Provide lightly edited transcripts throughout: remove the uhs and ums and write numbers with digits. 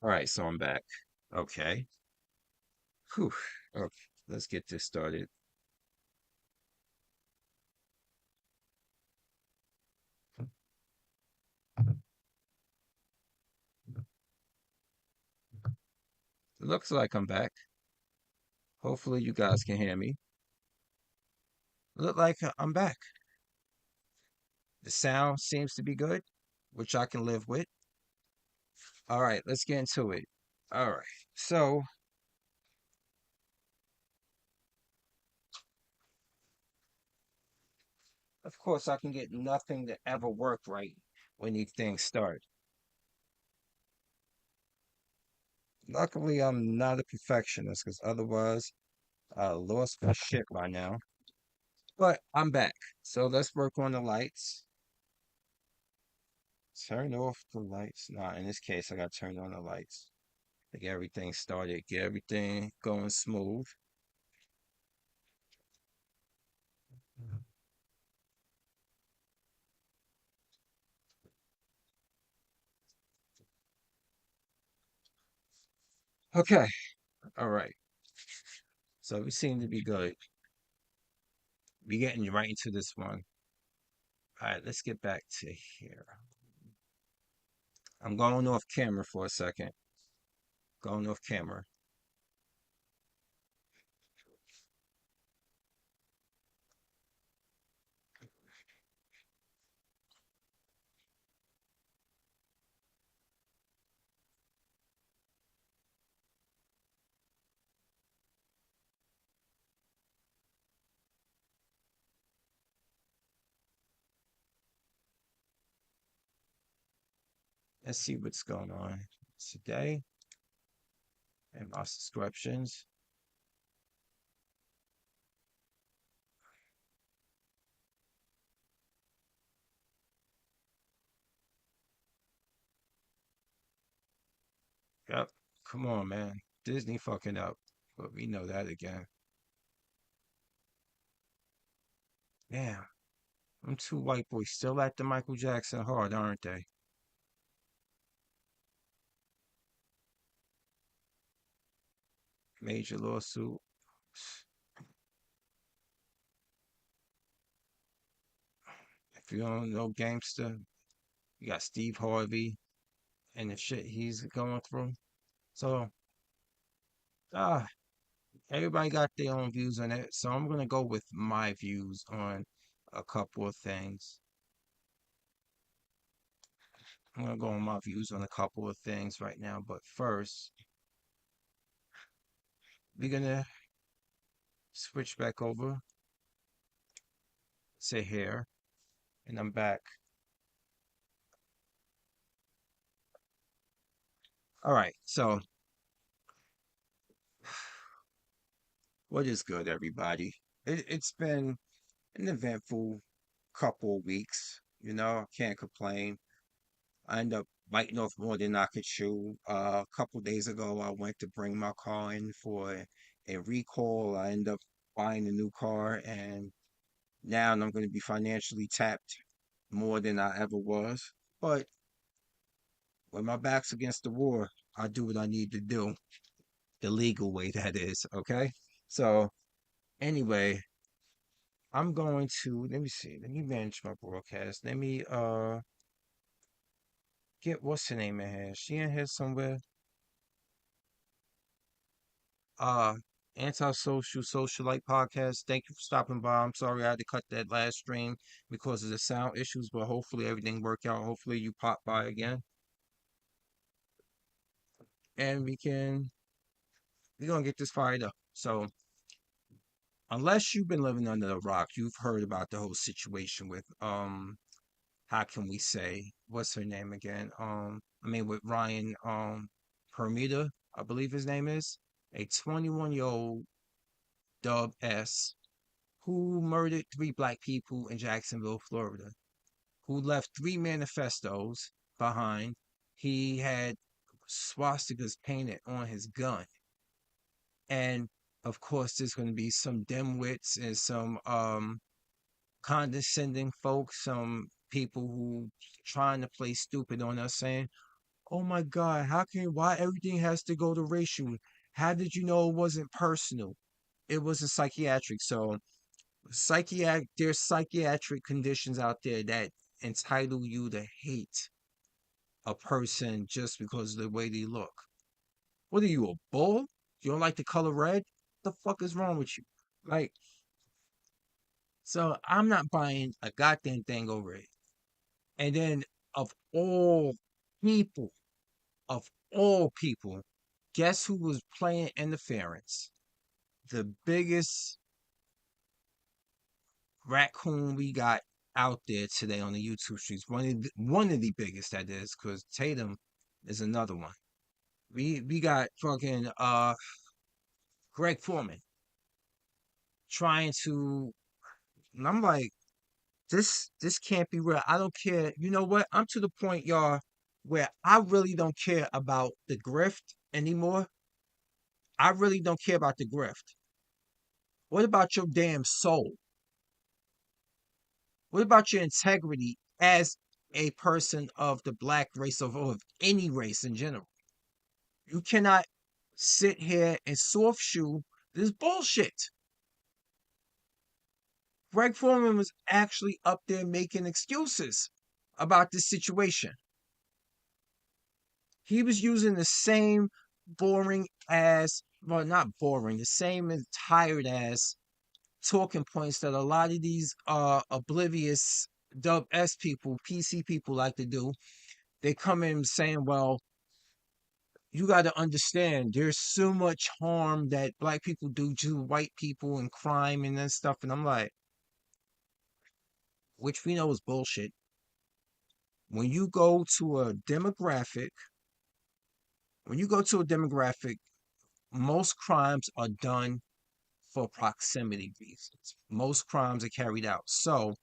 All right, so I'm back. Okay. Whew. Okay, let's get this started. It looks like I'm back. Hopefully, you guys can hear me. Look like I'm back. The sound seems to be good, which I can live with. All right, let's get into it. All right. So, of course, I can get nothing to ever work right when these things start. Luckily, I'm not a perfectionist because otherwise, I lost my shit by now. But I'm back. So, let's work on the lights. Turn off the lights. Nah, in this case, I got to turn on the lights to get everything started, get everything going smooth. Okay, all right. So we seem to be good. We getting right into this one. All right, let's get back to here. I'm going off camera for a second. Going off camera. Let's see what's going on today and my subscriptions. Yep. Come on, man. Disney fucking up. But we know that again. Damn. Them two white boys still at the Michael Jackson hard, aren't they? Major lawsuit. If you don't know gangster, you got Steve Harvey and the shit he's going through. So, ah, everybody got their own views on it. So I'm gonna go with my views on a couple of things. I'm gonna go on my views on a couple of things right now. But first, we're gonna switch back over to here, and I'm back. All right. So, what is good, everybody? It's been an eventful couple of weeks. You know, I can't complain. I end up biting off more than I could chew. A couple days ago, I went to bring my car in for a recall. I end up buying a new car, and now I'm going to be financially tapped more than I ever was. But when my back's against the wall, I do what I need to do, the legal way that is. Okay. So anyway, I'm going to let me see. Let me manage my broadcast. Let me get what's her name in here. She in here somewhere. Uh, Antisocial Socialite Podcast. Thank you for stopping by. I'm sorry I had to cut that last stream because of the sound issues, but hopefully everything worked out. Hopefully you pop by again, and we're gonna get this fired up. So unless you've been living under a rock, you've heard about the whole situation with how can we say what's her name again? With Ryan Permita, I believe his name is, a 21-year-old Dub S who murdered three black people in Jacksonville, Florida, who left three manifestos behind. He had swastikas painted on his gun. And of course, there's going to be some dimwits and some condescending folks, some people who trying to play stupid on us saying, Oh my God, why everything has to go to racial? How did you know it wasn't personal? It was a psychiatric. So there's psychiatric conditions out there that entitle you to hate a person just because of the way they look. What are you, a bull? You don't like the color red? What the fuck is wrong with you? Like, so I'm not buying a goddamn thing over it. And then of all people, of all people, guess who was playing interference? The biggest raccoon we got out there today on the YouTube streets. One of the biggest, that is, because Tatum is another one. We got fucking Greg Foreman trying to, and I'm like, this can't be real. I don't care. You know what? I'm to the point, y'all, where I really don't care about the grift anymore. I really don't care about the grift. What about your damn soul? What about your integrity as a person of the black race, of any race in general? You cannot sit here and soft shoe this bullshit. Greg Foreman was actually up there making excuses about this situation. He was using the same boring ass, well, not boring, the same and tired ass talking points that a lot of these oblivious dub S people, PC people like to do. They come in saying, well, you got to understand there's so much harm that black people do to white people and crime and that stuff. And I'm like, which we know is bullshit. When you go to a demographic, when you go to a demographic, most crimes are done for proximity reasons. Most crimes are carried out. So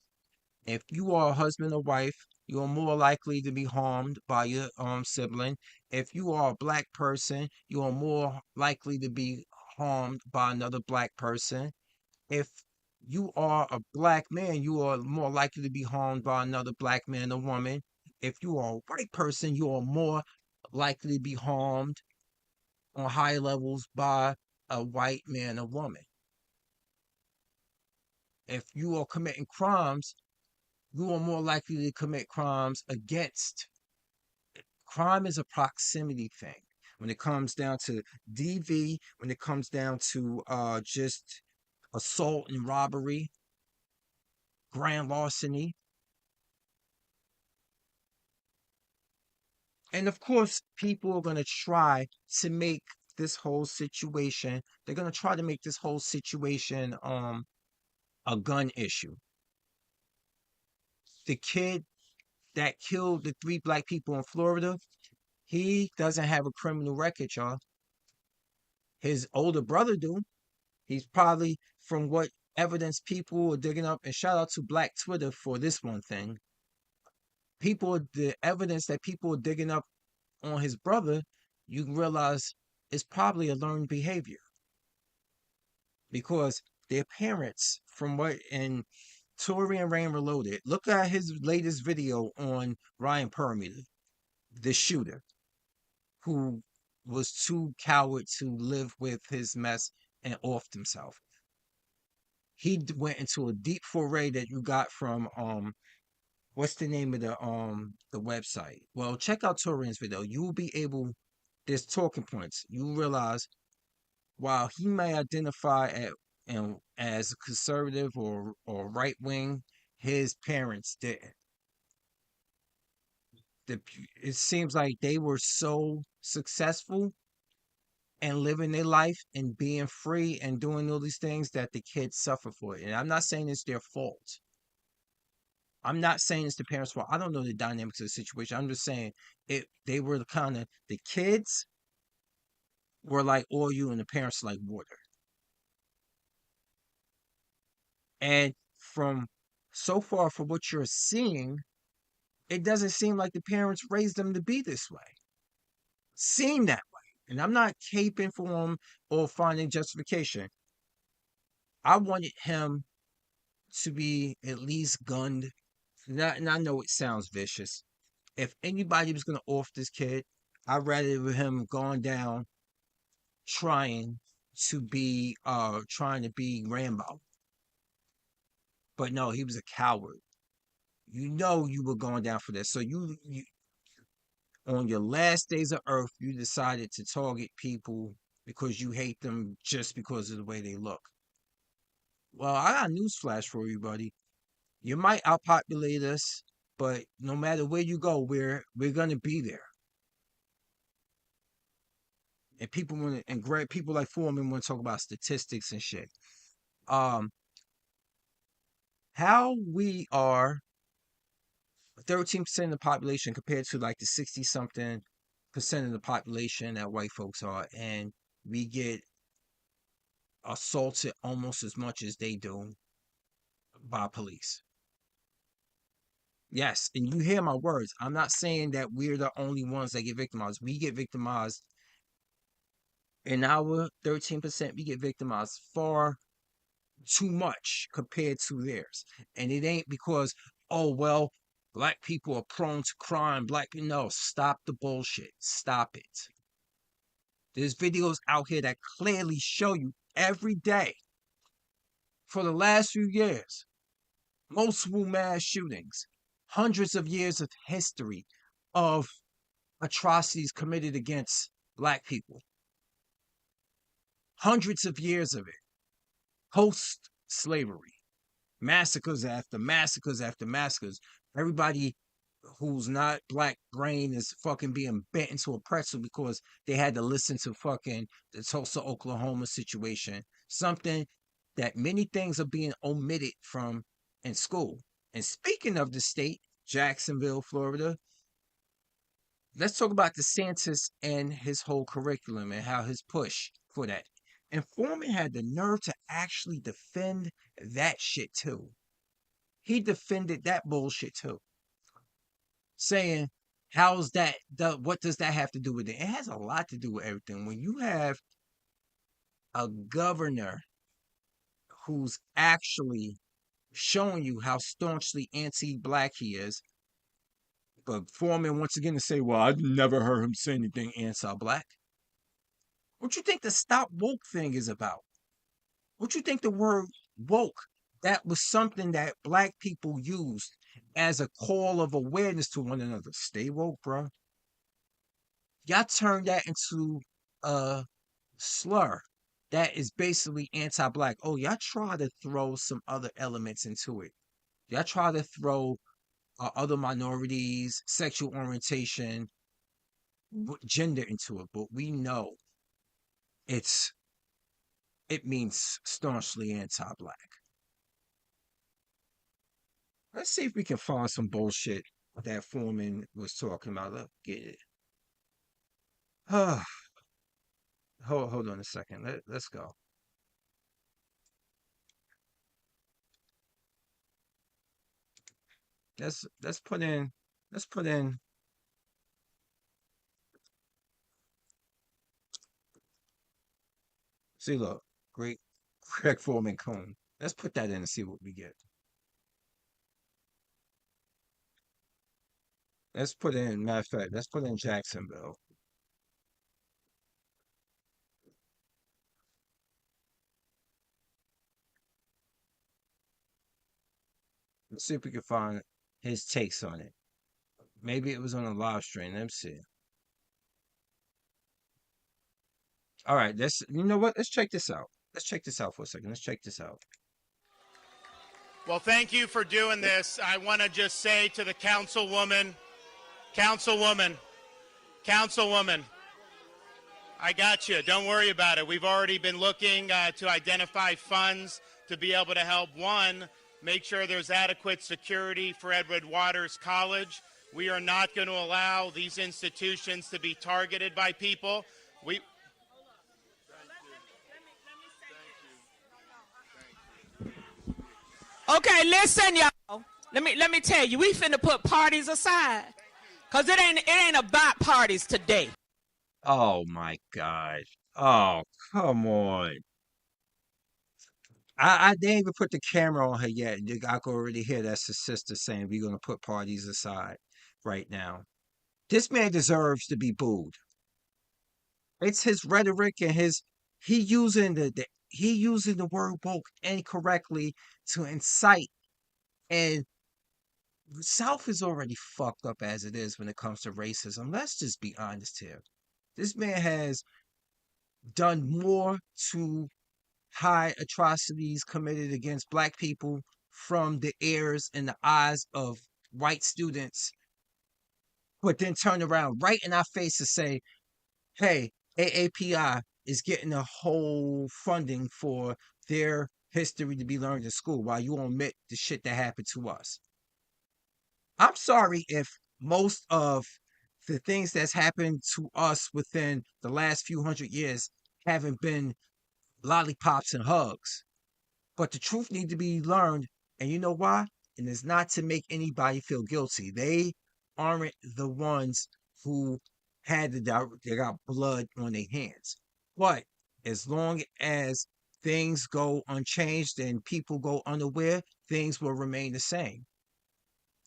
if you are a husband or wife, you are more likely to be harmed by your sibling. If you are a black person, you are more likely to be harmed by another black person. If you are a black man, you are more likely to be harmed by another black man or woman. If you are a white person, you are more likely to be harmed on higher levels by a white man or woman. If you are committing crimes, you are more likely to commit crimes against. Crime is a proximity thing. When it comes down to DV, when it comes down to just assault and robbery, grand larceny, and of course, people are going to try to make this whole situation, they're going to try to make this whole situation a gun issue. The kid that killed the three black people in Florida, he doesn't have a criminal record, y'all. His older brother do. He's probably, from what evidence people are digging up, and shout out to Black Twitter for this one thing. The evidence that people are digging up on his brother, you can realize it's probably a learned behavior because their parents, from what in Tory and Rain Reloaded, look at his latest video on Ryan Perlmutter, the shooter, who was too coward to live with his mess and offed himself. Went into a deep foray that you got from what's the name of the website? Well, check out Torian's video. You will be able, there's talking points. You realize while he may identify as conservative or right wing, his parents didn't. It seems like they were so successful and living their life and being free and doing all these things that the kids suffer for it. And I'm not saying it's their fault. I'm not saying it's the parents' fault. I don't know the dynamics of the situation. I'm just saying they were the kind of, the kids were like oil and the parents like water. And from so far from what you're seeing, it doesn't seem like the parents raised them to be this way. Seem that way. And I'm not caping for him or finding justification. I wanted him to be at least gunned. And I know it sounds vicious. If anybody was gonna off this kid, I'd rather him gone down trying trying to be Rambo. But no, he was a coward. You know you were going down for this. So you on your last days of earth, you decided to target people because you hate them just because of the way they look. Well, I got a news flash for you, buddy. You might outpopulate us, but no matter where you go, we're gonna be there. And people want to, and great people like Foreman want to talk about statistics and shit. Um, how we are 13% of the population compared to like the 60 something percent of the population that white folks are, and we get assaulted almost as much as they do by police. Yes, and you hear my words. I'm not saying that we're the only ones that get victimized. We get victimized in our 13%, we get victimized far too much compared to theirs. And it ain't because, oh, well, black people are prone to crime. Black people, no, stop the bullshit. Stop it. There's videos out here that clearly show you every day for the last few years multiple mass shootings, hundreds of years of history of atrocities committed against black people, hundreds of years of it, post slavery, massacres after massacres after massacres. Everybody who's not black brain is fucking being bent into a pretzel because they had to listen to fucking the Tulsa, Oklahoma situation. Something that many things are being omitted from in school. And speaking of the state, Jacksonville, Florida, let's talk about DeSantis and his whole curriculum and how his push for that. And Foreman had the nerve to actually defend that shit too. He defended that bullshit too, saying, "How's that? What does that have to do with it?" It has a lot to do with everything. When you have a governor who's actually showing you how staunchly anti-black he is, but Foreman once again to say, "Well, I've never heard him say anything anti-black." What you think the stop woke thing is about? What you think the word woke? That was something that black people used as a call of awareness to one another. Stay woke, bro. Y'all turned that into a slur that is basically anti-black. Oh, y'all try to throw some other elements into it. Y'all try to throw other minorities, sexual orientation, gender into it, but we know it's it means staunchly anti-black. Let's see if we can find some bullshit that Foreman was talking about. Let's get it. Hold on a second. Let's go. Let's put in let's put in see look, great Greg Foreman Coon. Let's put that in and see what we get. Let's put in matter of fact, let's put in Jacksonville. Let's see if we can find his takes on it. Maybe it was on a live stream. Let's see. All right, let's you know what? Let's check this out. Let's check this out for a second. Let's check this out. Well, thank you for doing this. I want to just say to the councilwoman, councilwoman, councilwoman, I got you. Don't worry about it. We've already been looking to identify funds to be able to help, one, make sure there's adequate security for Edward Waters College. We are not going to allow these institutions to be targeted by people. We Okay, listen, y'all. Let me tell you, we finna put parties aside. Cause it ain't about parties today. Oh my God. Oh, come on. I didn't even put the camera on her yet. I can already hear that's his sister saying we're gonna put parties aside. right now. This man deserves to be booed. It's his rhetoric and his he using he using the word woke incorrectly to incite, and the South is already fucked up as it is when it comes to racism. Let's just be honest here. This man has done more to hide atrocities committed against black people from the ears and the eyes of white students, but then turn around right in our face to say, hey, AAPI is getting a whole funding for their history to be learned in school while you omit the shit that happened to us. I'm sorry if most of the things that's happened to us within the last few hundred years haven't been lollipops and hugs. But the truth needs to be learned. And you know why? And it's not to make anybody feel guilty. They aren't the ones who they got blood on their hands. But as long as things go unchanged and people go unaware, things will remain the same.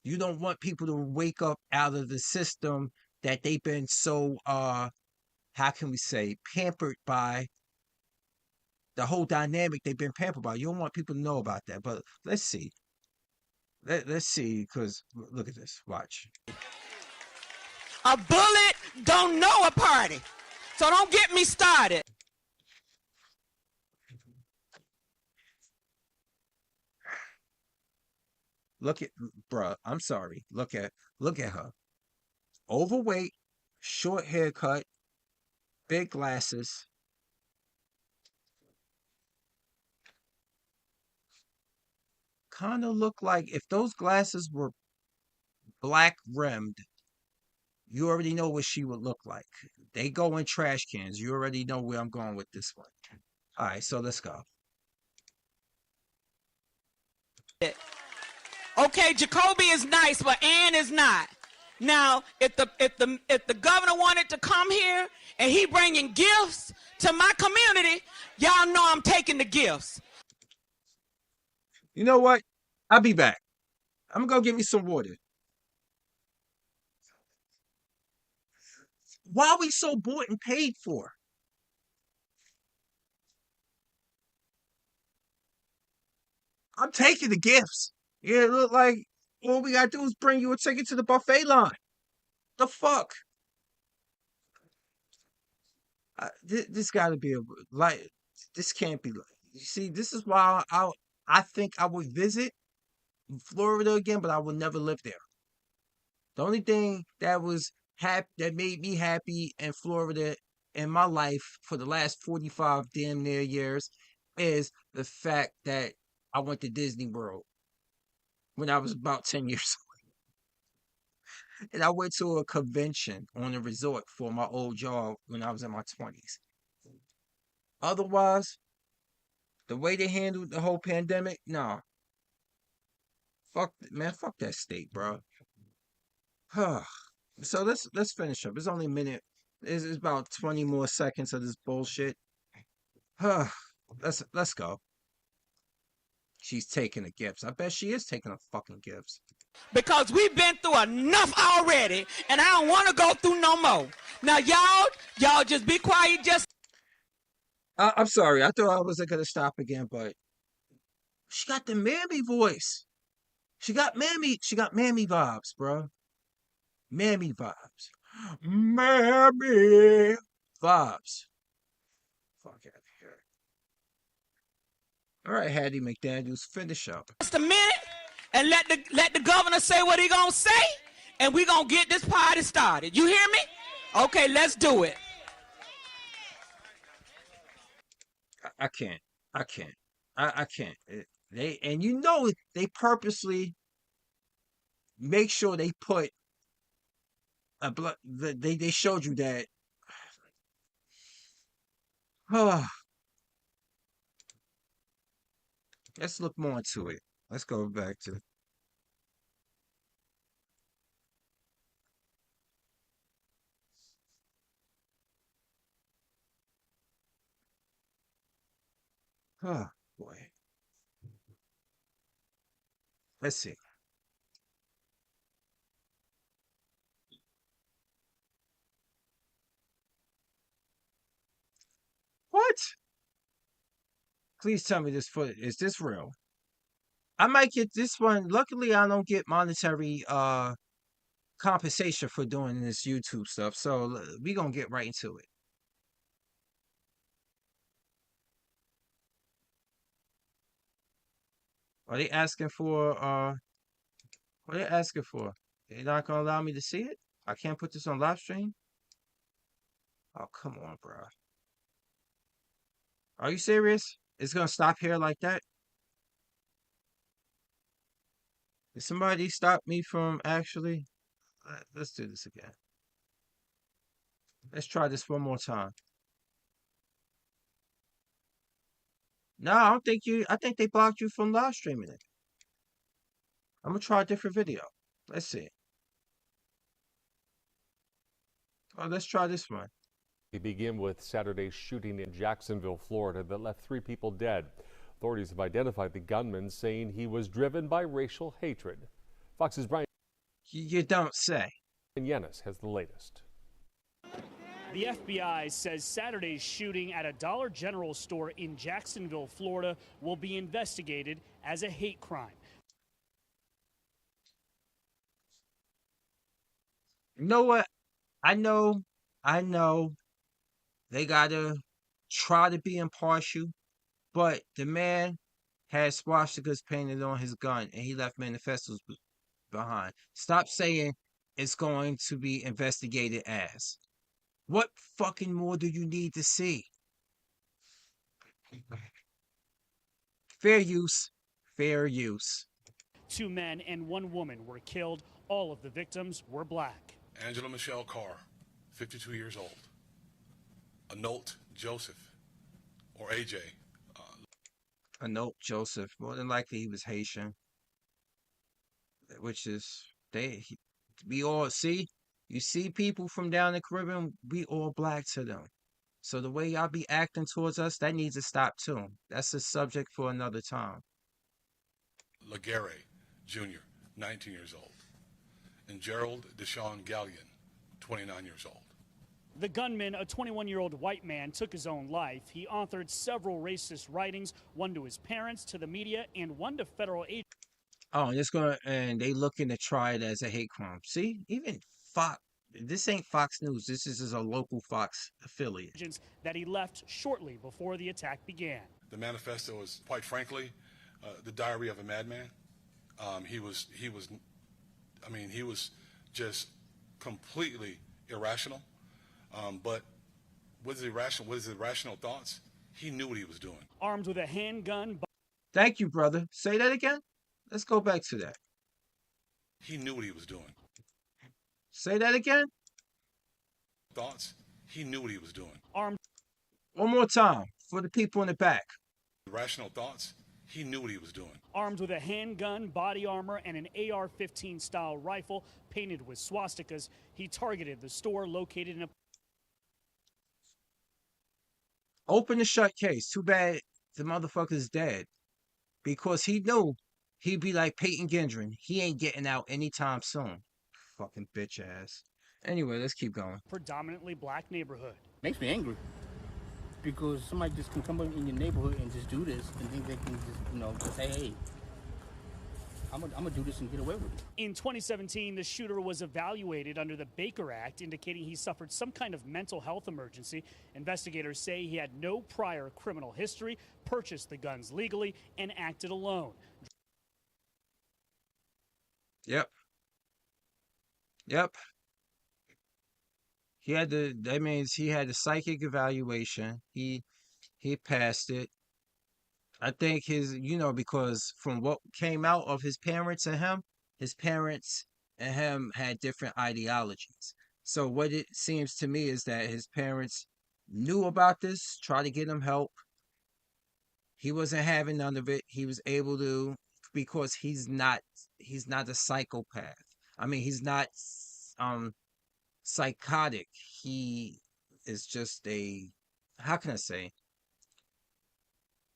You don't want people to wake up out of the system that they've been so how can we say pampered by, the whole dynamic they've been pampered by. You don't want people to know about that. But let's see. Let's see, because look at this. Watch. A bullet don't know a party. So don't get me started. Look at bruh. I'm sorry. Look at her. Overweight, short haircut, big glasses. Kind of look like if those glasses were black rimmed, you already know what she would look like. They go in trash cans. You already know where I'm going with this one. All right, so let's go. Okay, Jacoby is nice, but Ann is not. Now, if the governor wanted to come here and he bringing gifts to my community, y'all know I'm taking the gifts. You know what? I'll be back. I'm gonna go get me some water. Why are we so bought and paid for? I'm taking the gifts. Yeah, it look like all we gotta do is bring you a ticket to the buffet line. The fuck? This gotta be a like. This can't be like. You see, this is why I think I would visit Florida again, but I will never live there. The only thing that was that made me happy in Florida in my life for the last 45 damn near years is the fact that I went to Disney World when I was about 10 years old. And I went to a convention on a resort for my old job when I was in my 20s. Otherwise, the way they handled the whole pandemic, nah. Fuck, man, fuck that state, bro. So let's finish up. It's only a minute. It's about 20 more seconds of this bullshit. Let's go. She's taking the gifts. I bet she is taking the fucking gifts. Because we've been through enough already, and I don't want to go through no more. Now, y'all just be quiet. I'm sorry. I thought I wasn't gonna stop again, but she got the mammy voice. She got mammy vibes, bro. Mammy vibes. Mammy vibes. Fuck out of here. All right, Hattie McDaniels, finish up. Just a minute, and let the governor say what he gonna say, and we gonna get this party started. You hear me? Okay, let's do it. I can't. I can't. I can't. They and you know they purposely make sure they put a blood. They showed you that. Let's look more into it. Let's go back to. Oh boy. Let's see. What? Please tell me this footage. Is this real? I might get this one. Luckily, I don't get monetary compensation for doing this YouTube stuff. So we gonna get right into it. Are they asking for what are they asking for? They're not gonna allow me to see it? I can't put this on live stream? Oh, come on, bro. Are you serious? It's gonna stop here like that? Did somebody stop me from actually? Let's do this again. Let's try this one more time. No, I don't think you. I think they blocked you from live streaming it. I'm gonna try a different video. Let's see. Oh, let's try this one. We begin with Saturday's shooting in Jacksonville, Florida, that left 3 people dead. Authorities have identified the gunman, saying he was driven by racial hatred. Fox's Brian You don't say. Yenis has the latest. The FBI says Saturday's shooting at a Dollar General store in Jacksonville, Florida, will be investigated as a hate crime. You know what? I know they gotta try to be impartial, but the man had swastikas painted on his gun and he left manifestos behind. Stop saying it's going to be investigated as. What fucking more do you need to see? Fair use. Fair use. 2 men and 1 woman were killed. All of the victims were black. Angela Michelle Carr, 52 years old. Anolt Joseph, or AJ. Anolt Joseph. More than likely he was Haitian. Which is, we all see, you see people from down the Caribbean, we all black to them. So the way y'all be acting towards us, that needs to stop too. That's a subject for another time. Laguerre Jr., 19 years old. And Gerald Deshaun Gallion, 29 years old. The gunman, a 21-year-old white man, took his own life. He authored several racist writings, one to his parents, to the media, and one to federal agents. Oh, and they looking to try it as a hate crime. See, even Fox, this ain't Fox News. This is a local Fox affiliate. That he left shortly before the attack began. The manifesto is, quite frankly, the diary of a madman. He was just completely irrational. But with his irrational thoughts, he knew what he was doing. Armed with a handgun. Thank you, brother. Say that again. Let's go back to that. He knew what he was doing. Say that again. Thoughts. He knew what he was doing. Armed. One more time for the people in the back. Irrational thoughts. He knew what he was doing. Armed with a handgun, body armor, and an AR-15 style rifle painted with swastikas, he targeted the store located in a... Open the shut case. Too bad the motherfucker's dead. Because he knew he'd be like Peyton Gendron. He ain't getting out anytime soon. Fucking bitch ass. Anyway, let's keep going. predominantly black neighborhood. Makes me angry. Because somebody just can come up in your neighborhood and just do this and think they can just, say, hey, I'm gonna do this and get away with it. In 2017, the shooter was evaluated under the Baker Act, indicating he suffered some kind of mental health emergency. Investigators say he had no prior criminal history, purchased the guns legally, and acted alone. Yep. That means he had a psychic evaluation. He passed it. I think because from what came out of his parents and him had different ideologies. So what it seems to me is that his parents knew about this, tried to get him help. He wasn't having none of it. He was able to, because he's not a psychopath. I mean, he's not psychotic. He is just how can I say?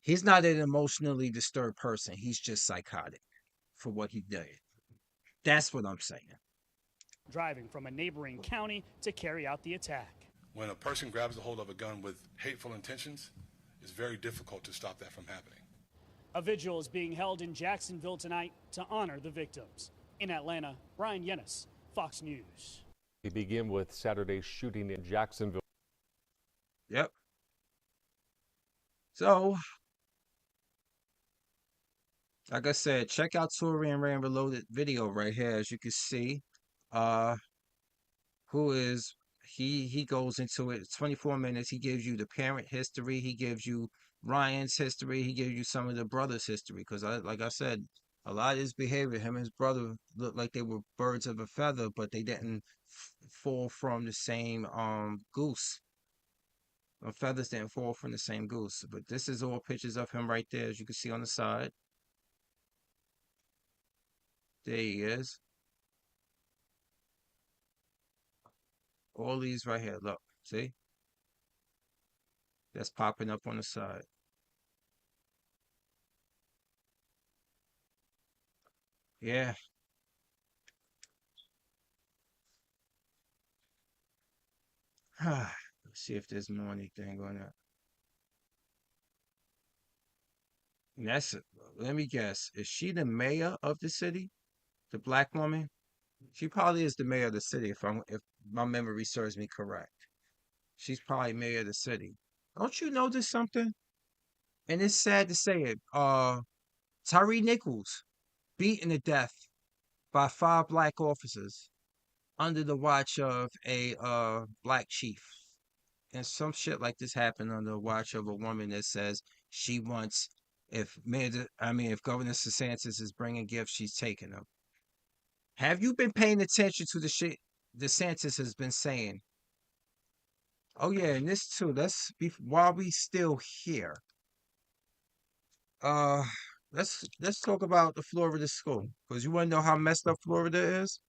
He's not an emotionally disturbed person. He's just psychotic for what he did. That's what I'm saying. Driving from a neighboring county to carry out the attack. When a person grabs a hold of a gun with hateful intentions, it's very difficult to stop that from happening. A vigil is being held in Jacksonville tonight to honor the victims. In Atlanta, Brian Yennis, Fox News. We begin with Saturday's shooting in Jacksonville. Yep. So, like I said, check out Tory and Rand Reloaded video right here. As you can see, he goes into it 24 minutes. He gives you the parent history. He gives you Ryan's history. He gives you some of the brothers' history. Because like I said, a lot of his behavior, him and his brother looked like they were birds of a feather, but they didn't fall from the same goose. Feathers didn't fall from the same goose. But this is all pictures of him right there, as you can see on the side. There he is. All these right here, look, see? That's popping up on the side. Yeah. Let's see if there's more anything on that. And that's, let me guess, is she the mayor of the city? The black woman? She probably is the mayor of the city if my memory serves me correct. She's probably mayor of the city. Don't you notice something? And it's sad to say it. Tyree Nichols beaten to death by 5 black officers under the watch of a black chief. And some shit like this happened under the watch of a woman that says she wants, if Governor DeSantis is bringing gifts, she's taking them. Have you been paying attention to the shit DeSantis has been saying? Oh yeah, and this too. While we still here. Let's talk about the Florida school, because you want to know how messed up Florida is.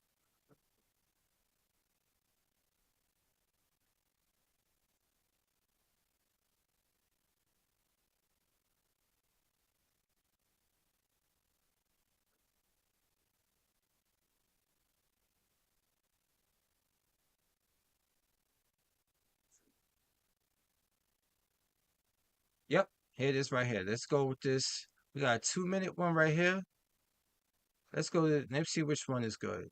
Yep, here it is right here. Let's go with this. We got a 2-minute one right here. Let's see which one is good.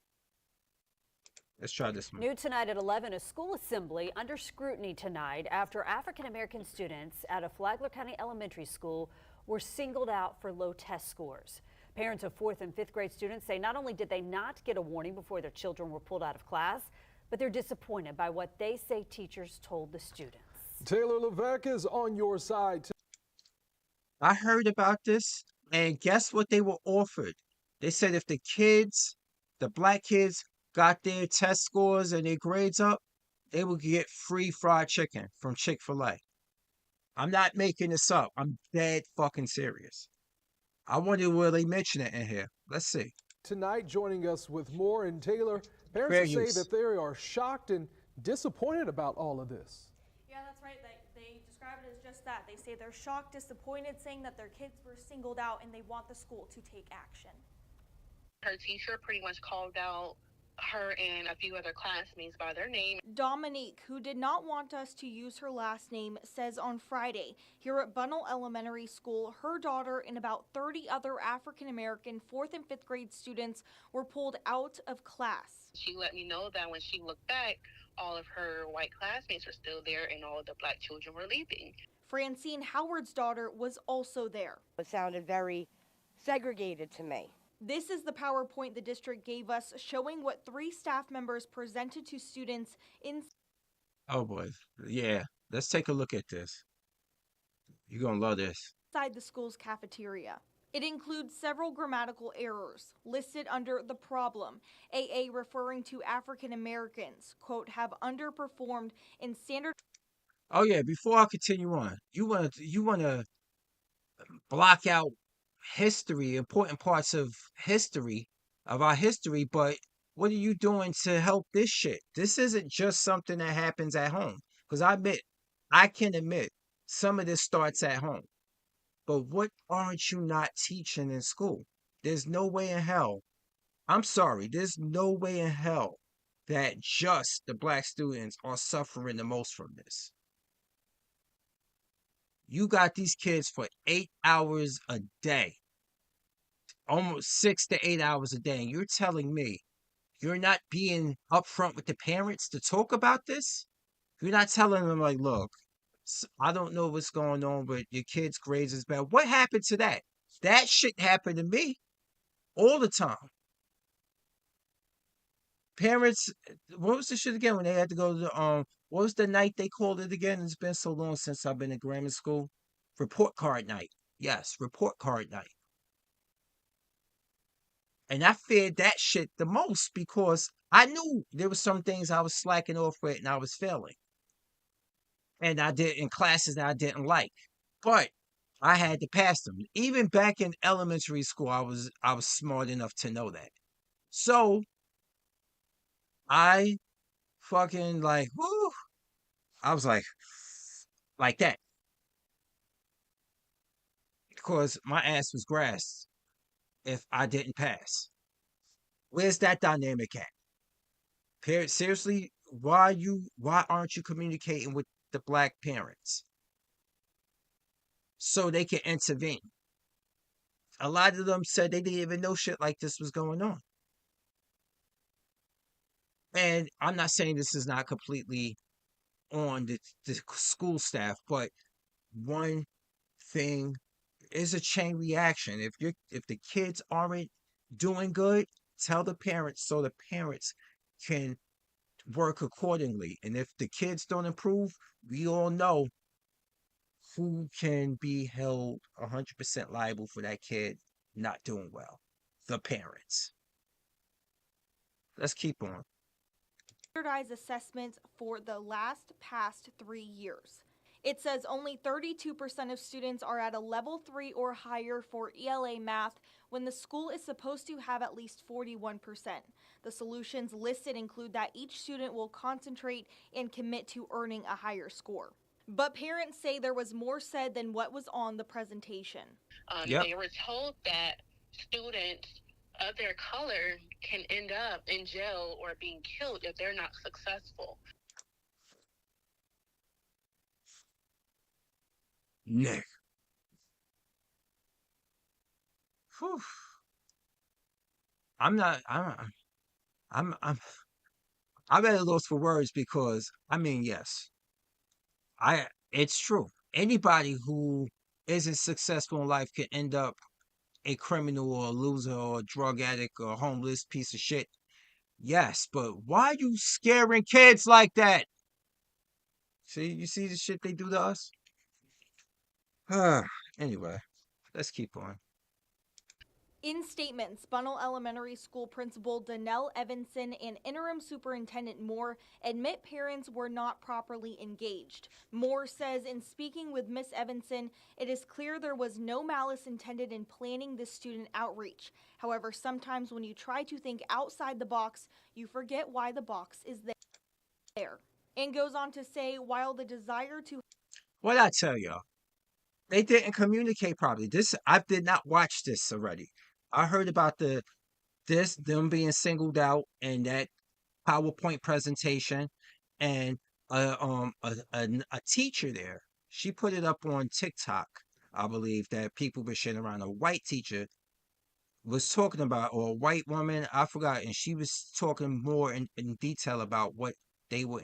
Let's try this one. New tonight at 11, a school assembly under scrutiny tonight after African-American students at a Flagler County Elementary School were singled out for low test scores. Parents of 4th and 5th grade students say not only did they not get a warning before their children were pulled out of class, but they're disappointed by what they say teachers told the students. Taylor Levesque is on your side. I heard about this, and guess what they were offered? They said if the black kids, got their test scores and their grades up, they would get free fried chicken from Chick-fil-A. I'm not making this up. I'm dead fucking serious. I wonder will they mention it in here. Let's see. Tonight, joining us with more, and Taylor, Fair parents say use. that they are shocked and disappointed about all of this. Yeah, that's right. They describe it as just that. They say they're shocked, disappointed, saying that their kids were singled out and they want the school to take action. Her teacher pretty much called out her and a few other classmates by their name. Dominique, who did not want us to use her last name, says on Friday here at Bunnell Elementary School, her daughter and about 30 other African-American 4th and 5th grade students were pulled out of class. She let me know that when she looked back, all of her white classmates were still there and all of the black children were leaving. Francine Howard's daughter was also there. It sounded very segregated to me. This is the PowerPoint the district gave us showing what 3 staff members presented to students in. Oh boy. Yeah. Let's take a look at this. You're going to love this. Inside the school's cafeteria. It includes several grammatical errors listed under the problem. AA referring to African Americans, quote, have underperformed in standard. Oh yeah, before I continue on, you want to block out history, important parts of our history, but what are you doing to help this shit? This isn't just something that happens at home. Because I can admit, some of this starts at home. But what aren't you not teaching in school? There's no way in hell. I'm sorry, there's no way in hell that just the black students are suffering the most from this. You got these kids for 8 hours a day, almost 6 to 8 hours a day, and you're telling me you're not being upfront with the parents to talk about this? You're not telling them, like, look, I don't know what's going on, but your kid's grades is bad. What happened to that? That shit happened to me all the time. Parents, what was the shit again when they had to go to the what was the night they called it again? It's been so long since I've been in grammar school. Report card night. Yes, report card night. And I feared that shit the most because I knew there were some things I was slacking off with and I was failing. And I did in classes that I didn't like. But I had to pass them. Even back in elementary school, I was smart enough to know that. So I fucking like, whoo, I was like that. Because my ass was grass if I didn't pass. Where's that dynamic at? Parents, seriously, why aren't you communicating with the black parents so they can intervene? A lot of them said they didn't even know shit like this was going on. And I'm not saying this is not completely on the school staff, but one thing is a chain reaction. If the kids aren't doing good, tell the parents so the parents can work accordingly. And if the kids don't improve, we all know who can be held 100% liable for that kid not doing well. The parents. Let's keep on. Standardized assessments for the past 3 years. It says only 32% of students are at a level 3 or higher for ELA math when the school is supposed to have at least 41%. The solutions listed include that each student will concentrate and commit to earning a higher score. But parents say there was more said than what was on the presentation. They were told that students of their color can end up in jail or being killed if they're not successful. Nick. Whew. I'm at a loss for words because yes, it's true. Anybody who isn't successful in life can end up a criminal or a loser or a drug addict or a homeless piece of shit. Yes, but why are you scaring kids like that? You see the shit they do to us? Anyway, let's keep on. In statements, Bunnell Elementary School Principal Donnell Evanson and Interim Superintendent Moore admit parents were not properly engaged. Moore says in speaking with Miss Evanson, it is clear there was no malice intended in planning this student outreach. However, sometimes when you try to think outside the box, you forget why the box is there. And goes on to say, while the desire to... What I tell y'all, they didn't communicate properly. I did not watch this already. I heard about them being singled out and that PowerPoint presentation, and a teacher there. She put it up on TikTok, I believe, that people were shitting around. A white teacher was talking about, or a white woman, I forgot, and she was talking more in detail about what they were,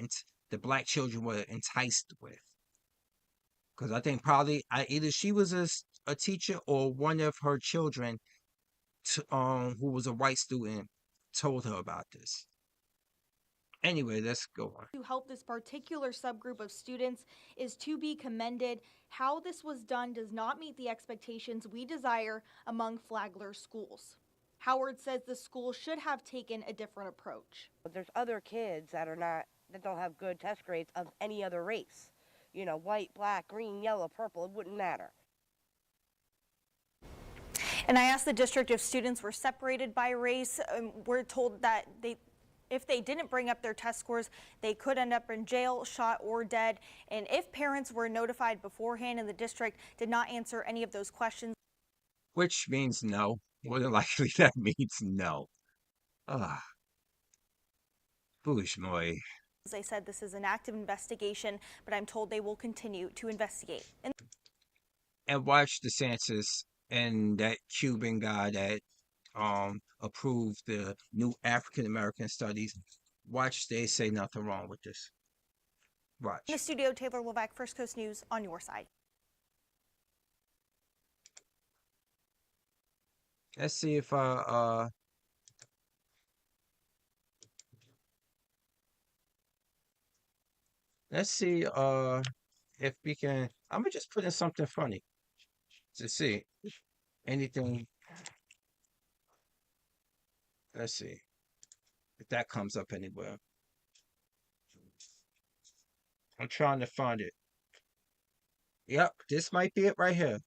the black children were enticed with. Because I think probably either she was a teacher or one of her children, who was a white student, told her about this. Anyway, let's go on. To help this particular subgroup of students is to be commended. How this was done does not meet the expectations we desire among Flagler schools. Howard says the school should have taken a different approach. There's other kids that don't have good test grades of any other race. You know, white, black, green, yellow, purple, it wouldn't matter. And I asked the district if students were separated by race. We're told that if they didn't bring up their test scores, they could end up in jail, shot, or dead. And if parents were notified beforehand and the district did not answer any of those questions. Which means no. More than likely that means no. Foolish boy. They said this is an active investigation, but I'm told they will continue to investigate. And watch DeSantis and that Cuban guy that approved the new African American studies. Watch, they say nothing wrong with this. Watch. In the studio, Taylor Levesque, First Coast News, on your side. Let's see if let's see if we can. I'm gonna just put in something funny to see anything. Let's see if that comes up anywhere. I'm trying to find it. Yep, this might be it right here.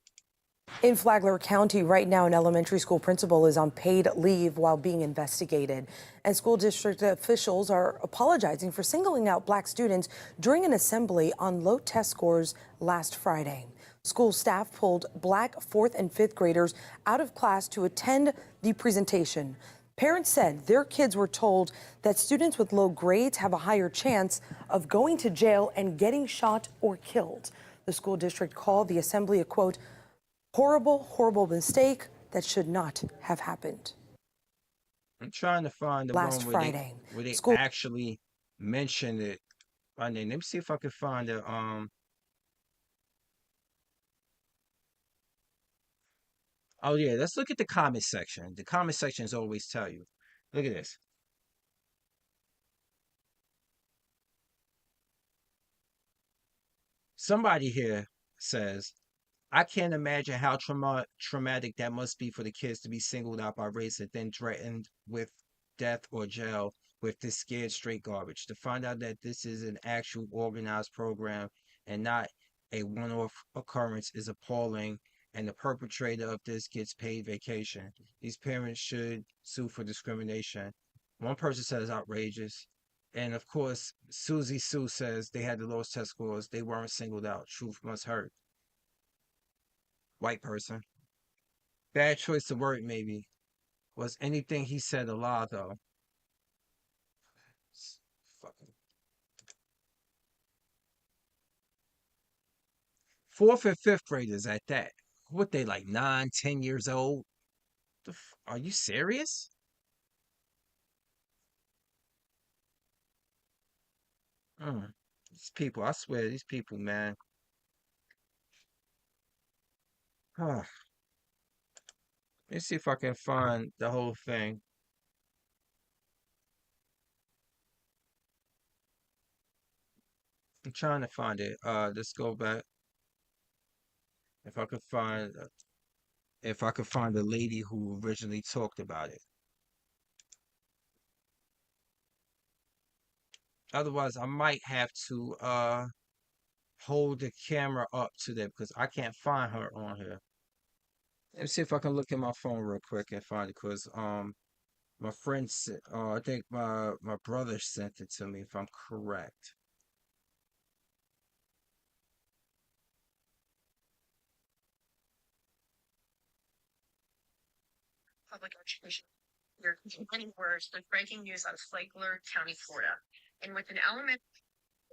In Flagler County right now, an elementary school principal is on paid leave while being investigated. And school district officials are apologizing for singling out black students during an assembly on low test scores last Friday. School staff pulled black 4th and 5th graders out of class to attend the presentation. Parents said their kids were told that students with low grades have a higher chance of going to jail and getting shot or killed. The school district called the assembly a, quote, horrible mistake that should not have happened. I'm trying to find the Last one where Friday, they school actually mentioned it by name. Let me see if I can find it. Oh yeah, let's look at the comment section. The comment sections always tell you. Look at this. Somebody here says, I can't imagine how traumatic that must be for the kids to be singled out by race and then threatened with death or jail with this scared straight garbage. To find out that this is an actual organized program and not a one-off occurrence is appalling, and the perpetrator of this gets paid vacation. These parents should sue for discrimination. One person says outrageous. And of course, Susie Sue says they had the lowest test scores. They weren't singled out. Truth must hurt. White person. Bad choice of word, maybe. Was anything he said a lie, though? Fucking. 4th and 5th graders at that. What, they like 9, 10 years old? Are you serious? These people, I swear, these people, man. Let me see if I can find the whole thing. I'm trying to find it. Let's go back. If I could find the lady who originally talked about it. Otherwise, I might have to hold the camera up to them because I can't find her on here. Let me see if I can look at my phone real quick and find it, because my friend sent, I think my brother sent it to me, if I'm correct. Public education. There can be many words. There's breaking news out of Flagler County, Florida. And with an element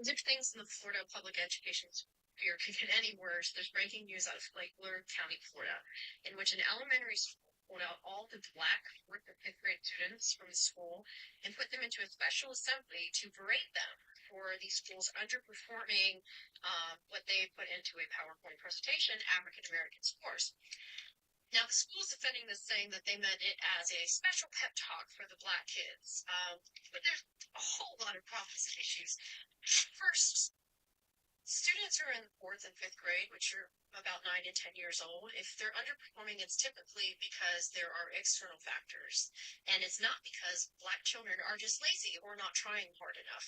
of things in the Florida public education sphere could get any worse. There's breaking news out of Flagler County, Florida, in which an elementary school pulled out all the black 4th and 5th grade students from the school and put them into a special assembly to berate them for the school's underperforming what they put into a PowerPoint presentation, African American scores. Now, the school is defending this, saying that they meant it as a special pep talk for the black kids. But there's a whole lot of problems and issues. First, students are in 4th and 5th grade, which are about 9 and 10 years old. If they're underperforming, it's typically because there are external factors. And it's not because black children are just lazy or not trying hard enough.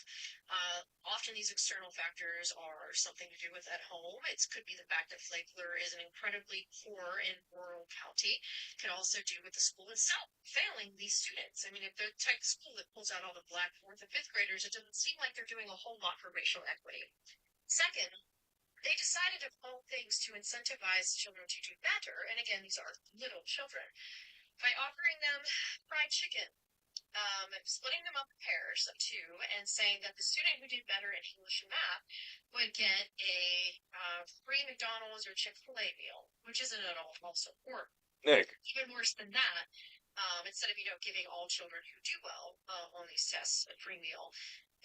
Often these external factors are something to do with at home. It could be the fact that Flagler is an incredibly poor and rural county. It could also do with the school itself failing these students. I mean, if they're the type of school that pulls out all the black 4th and 5th graders, it doesn't seem like they're doing a whole lot for racial equity. Second, they decided of all things to incentivize children to do better, and again, these are little children, by offering them fried chicken, splitting them up in pairs of two and saying that the student who did better in English and math would get a free McDonald's or Chick-fil-A meal, which isn't at all also horrible. Nick. Even worse than that, instead of giving all children who do well on these tests a free meal,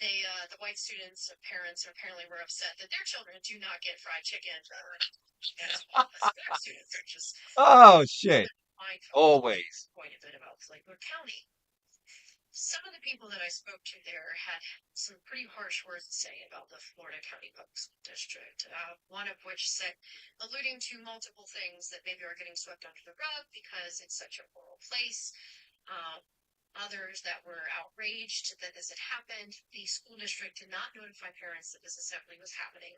the white students' parents apparently were upset that their children do not get fried chicken as well as their students, which is Oh shit. Always. quite a bit about Flagler County. Some of the people that I spoke to there had some pretty harsh words to say about the Florida County Public School District. One of which said, alluding to multiple things that maybe are getting swept under the rug because it's such a rural place. Others that were outraged that this had happened. The school district did not notify parents that this assembly was happening.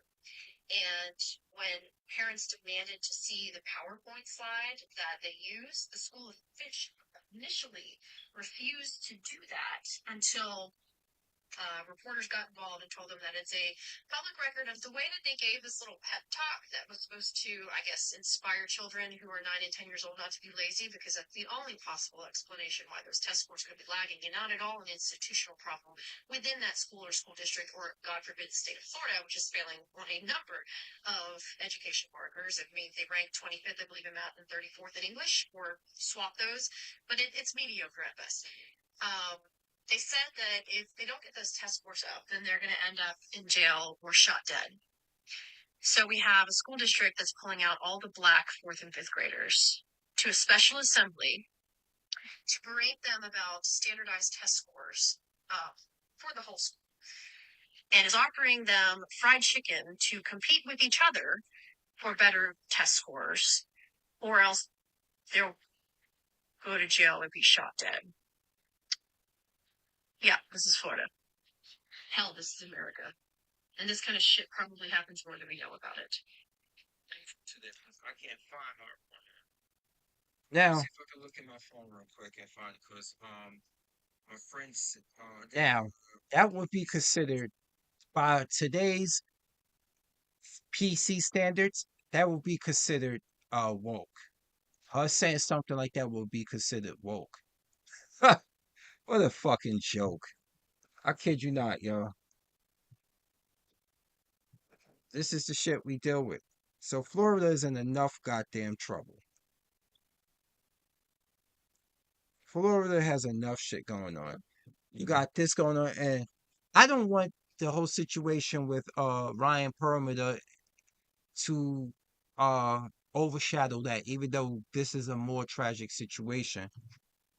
And when parents demanded to see the PowerPoint slide that they used, the school initially refused to do that until reporters got involved and told them that it's a public record of the way that they gave this little pep talk that was supposed to, I guess, inspire children who are 9 and 10 years old not to be lazy, because that's the only possible explanation why those test scores could be lagging, and not at all an institutional problem within that school or school district, or God forbid the state of Florida, which is failing on a number of education markers. I mean, they rank 25th, I believe, in math and 34th in English, or swap those, but it's mediocre at best. They said that if they don't get those test scores up, then they're going to end up in jail or shot dead. So we have a school district that's pulling out all the black 4th and 5th graders to a special assembly to berate them about standardized test scores for the whole school, and is offering them fried chicken to compete with each other for better test scores, or else they'll go to jail or be shot dead. Yeah, this is Florida. Hell, this is America. And this kind of shit probably happens more than we know about it. I can't find her. Now, see if I can look at my phone real quick and find it, because my friends. Now, that would be considered by today's PC standards. That would be considered woke. Her saying something like that would be considered woke. What a fucking joke. I kid you not, yo. This is the shit we deal with. So Florida is in enough goddamn trouble. Florida has enough shit going on. You got this going on, and I don't want the whole situation with Ryan Perlmutter to overshadow that, even though this is a more tragic situation.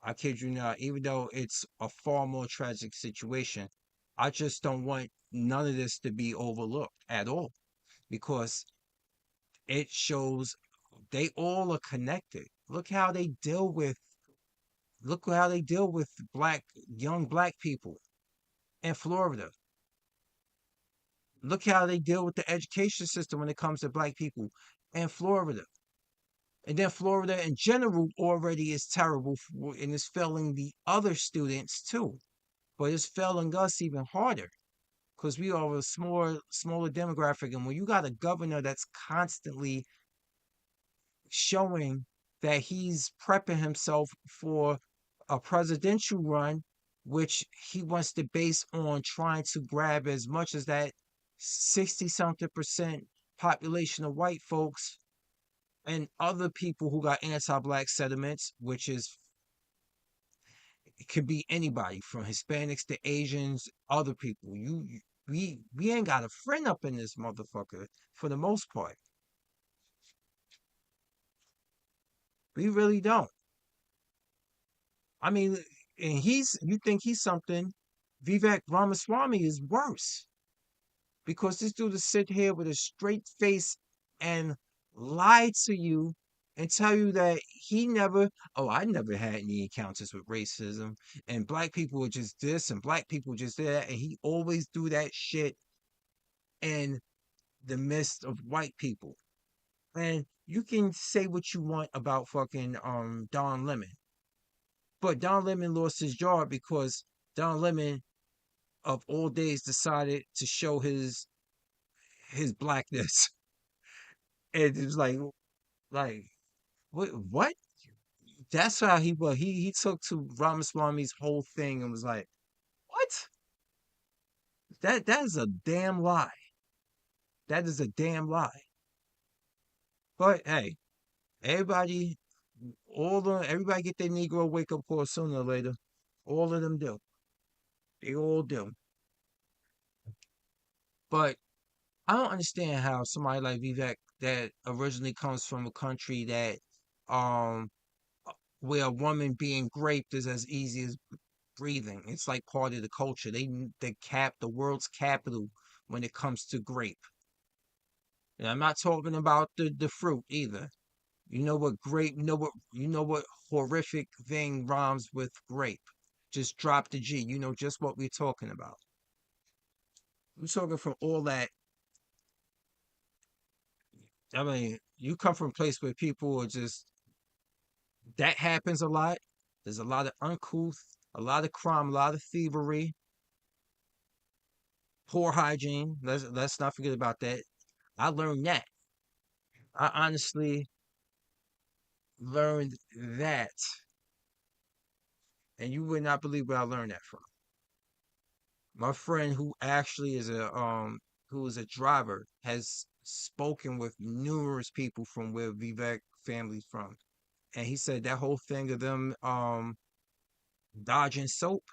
I kid you not, even though it's a far more tragic situation, I just don't want none of this to be overlooked at all, because it shows they all are connected. Look how they deal with young black people in Florida. Look how they deal with the education system when it comes to black people in Florida. And then Florida in general already is terrible and is failing the other students too. But it's failing us even harder, because we are a smaller demographic. And when you got a governor that's constantly showing that he's prepping himself for a presidential run, which he wants to base on trying to grab as much as that 60-something% population of white folks and other people who got anti-black sentiments, which is, it could be anybody from Hispanics to Asians, other people. We ain't got a friend up in this motherfucker for the most part. We really don't. I mean, and you think he's something. Vivek Ramaswamy is worse, because this dude is sit here with a straight face and lie to you and tell you that I never had any encounters with racism, and black people were just this and black people just that, and he always do that shit in the midst of white people. And you can say what you want about fucking Don Lemon, but Don Lemon lost his job because Don Lemon of all days decided to show his blackness. And it was like, what? That's how he was. He took to Ramaswamy's whole thing and was like, "What? That is a damn lie. That is a damn lie." But hey, everybody, everybody get their Negro wake up call sooner or later. All of them do. They all do. But I don't understand how somebody like Vivek that originally comes from a country that um where a woman being raped is as easy as breathing. It's like part of the culture. They cap the world's capital when it comes to grape. And I'm not talking about the fruit either. You know what grape, you know what horrific thing rhymes with grape. Just drop the G. You know just what we're talking about. We're talking from all that. I mean, you come from a place where people are just, that happens a lot. There's a lot of uncouth, a lot of crime, a lot of thievery, poor hygiene. Let's not forget about that. I learned that. I honestly learned that. And you would not believe where I learned that from. My friend who actually is who is a driver has spoken with numerous people from where Vivek family's from. And he said that whole thing of them dodging soap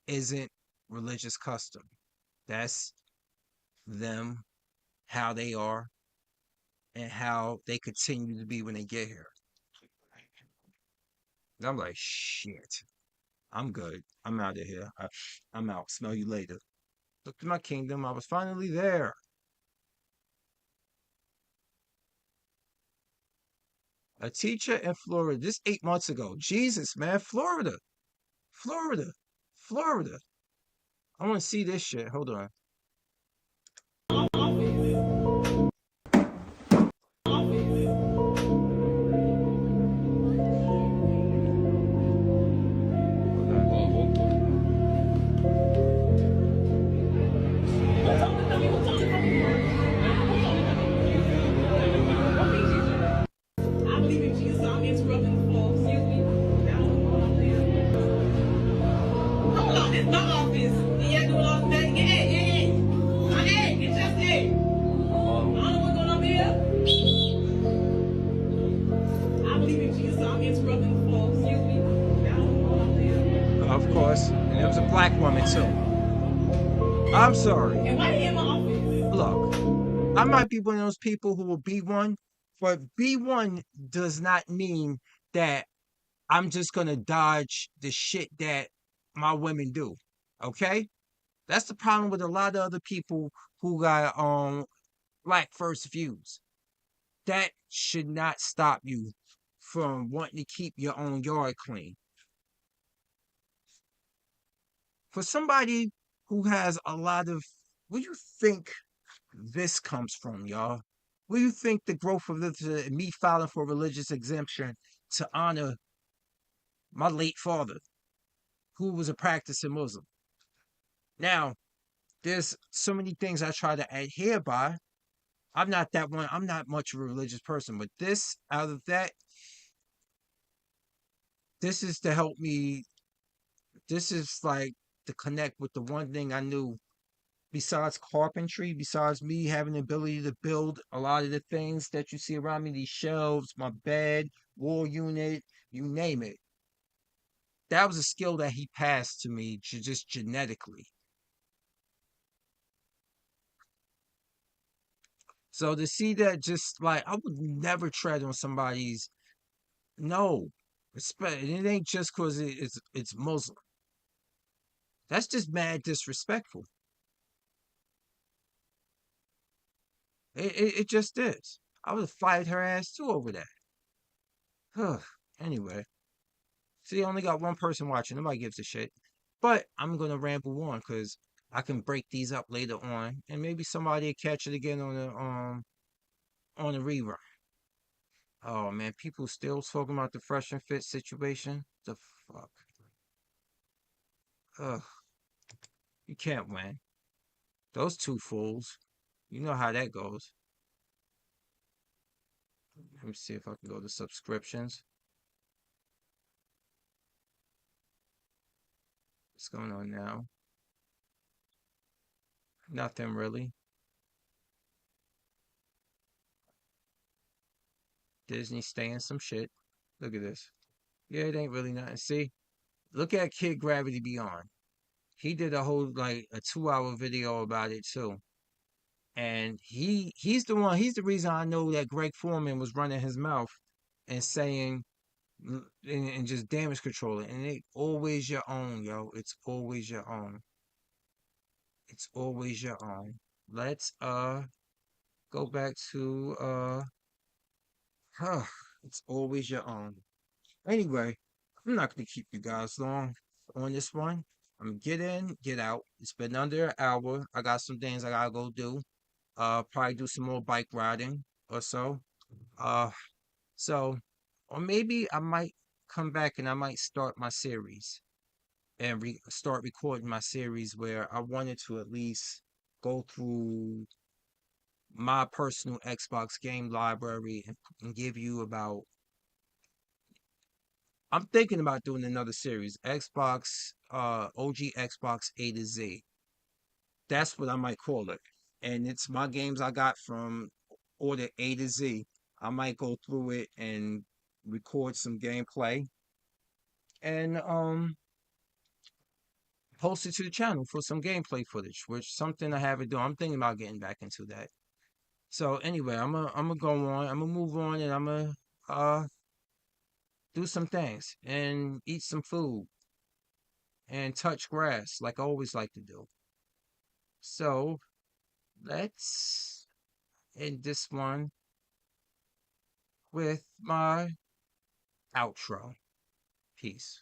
isn't religious custom. That's them, how they are, and how they continue to be when they get here. And I'm like, shit. I'm good. I'm out of here. I'm out. Smell you later. Look to my kingdom. I was finally there. A teacher in Florida. This 8 months ago. Jesus, man. Florida. Florida. Florida. I want to see this shit. Hold on. Of course. And it was a black woman too. I'm sorry. Look, I might be one of those people who will be one, but be one does not mean that I'm just gonna dodge the shit that my women do. Okay? That's the problem with a lot of other people who got black first views. That should not stop you from wanting to keep your own yard clean. For somebody who has a lot of, where do you think this comes from, y'all? Where do you think the growth of this, me filing for religious exemption to honor my late father, who was a practicing Muslim? Now, there's so many things I try to adhere by. I'm not that one. I'm not much of a religious person, but this, out of that, this is to help me. This is like to connect with the one thing I knew besides carpentry, besides me having the ability to build a lot of the things that you see around me, these shelves, my bed, wall unit, you name it. That was a skill that he passed to me just genetically. So to see that, just like, I would never tread on somebody's, no, respect. It ain't just because it's Muslim. That's just mad disrespectful. It just is. I would have fired her ass too over that. Anyway, see, I only got one person watching. Nobody gives a shit. But I'm gonna ramble on because I can break these up later on, and maybe somebody will catch it again on the rerun. Oh man, people still talking about the Fresh and Fit situation. The fuck. Ugh. You can't win. Those two fools. You know how that goes. Let me see if I can go to subscriptions. What's going on now? Nothing really. Disney staying some shit. Look at this. Yeah, it ain't really nothing. See? Look at Kid Gravity Beyond. He did a whole like a 2-hour video about it too. And he's the reason I know that Greg Foreman was running his mouth and saying and just damage controlling. And it always your own, yo. It's always your own. It's always your own. Let's go back to it's always your own. Anyway, I'm not gonna keep you guys long on this one. I'm gonna get in, get out. It's been under an hour. I got some things I gotta go do. Probably do some more bike riding or so. So or maybe I might come back and I might start my series and start recording my series where I wanted to at least go through my personal Xbox game library and give you about. I'm thinking about doing another series, Xbox, OG Xbox A to Z. That's what I might call it. And it's my games I got from order A to Z. I might go through it and record some gameplay and post it to the channel for some gameplay footage, which is something I haven't done. I'm thinking about getting back into that. So anyway, I'm gonna go on. I'm gonna move on, and I'm gonna do some things and eat some food and touch grass like I always like to do. So let's end this one with my outro. Peace.